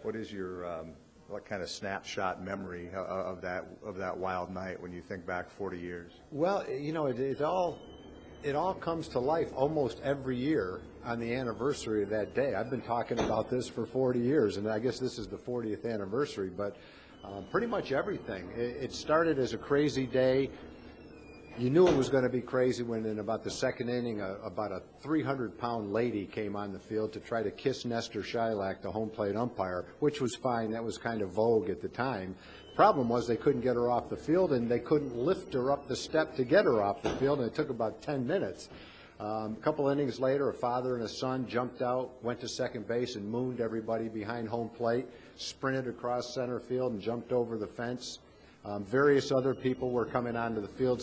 what is your what kind of snapshot memory of that wild night when you think back 40 years? Well, you know, it all comes to life almost every year on the anniversary of that day. I've been talking about this for 40 years, and I guess this is the 40th anniversary, but pretty much everything. It started as a crazy day. You knew it was going to be crazy when in about the second inning, about a 300-pound lady came on the field to try to kiss Nestor Shylak, the home plate umpire, which was fine. That was kind of vogue at the time. Problem was they couldn't get her off the field, and they couldn't lift her up the step to get her off the field, and it took about 10 minutes. A couple innings later, a father and a son jumped out, went to second base, and mooned everybody behind home plate, sprinted across center field, and jumped over the fence. Various other people were coming onto the field,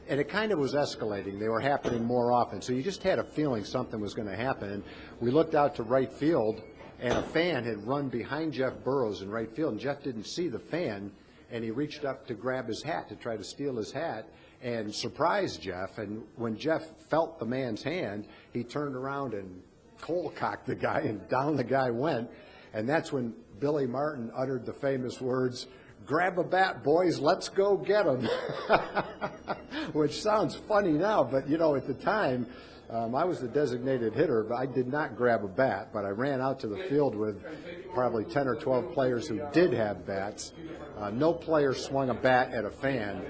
and it kind of was escalating. They were happening more often, so you just had a feeling something was going to happen. And we looked out to right field, and a fan had run behind Jeff Burroughs in right field, and Jeff didn't see the fan, and he reached up to grab his hat to try to steal his hat and surprised Jeff. And when Jeff felt the man's hand, he turned around and cold-cocked the guy, and down the guy went. And that's when Billy Martin uttered the famous words, "Grab a bat, boys, let's go get him," which sounds funny now, but, you know, at the time, I was the designated hitter, but I did not grab a bat, but I ran out to the field with probably 10 or 12 players who did have bats. No player swung a bat at a fan,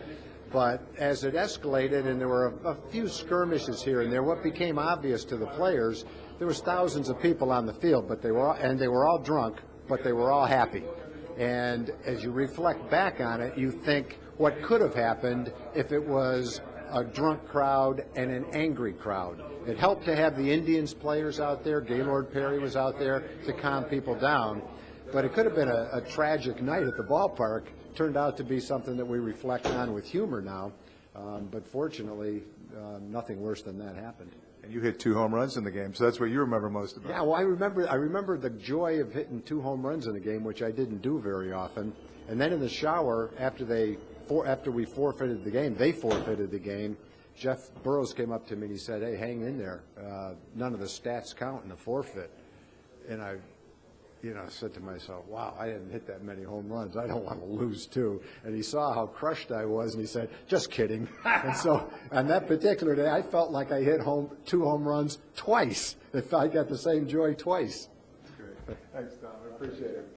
but as it escalated and there were a few skirmishes here and there, what became obvious to the players, there was thousands of people on the field, but they were all drunk, but they were all happy. And as you reflect back on it, you think what could have happened if it was a drunk crowd and an angry crowd. It helped to have the Indians players out there. Gaylord Perry was out there to calm people down. But it could have been a tragic night at the ballpark. Turned out to be something that we reflect on with humor now. But fortunately, nothing worse than that happened. And you hit 2 home runs in the game, so that's what you remember most about. Yeah, well, I remember the joy of hitting 2 home runs in a game, which I didn't do very often. And then in the shower, after we forfeited the game, they forfeited the game. Jeff Burroughs came up to me and he said, "Hey, hang in there. None of the stats count in the forfeit." And I said to myself, wow, I didn't hit that many home runs. I don't want to lose too. And he saw how crushed I was, and he said, "Just kidding." And so on that particular day, I felt like I hit 2 home runs twice. I got the same joy twice. That's great. Thanks, Tom. I appreciate it.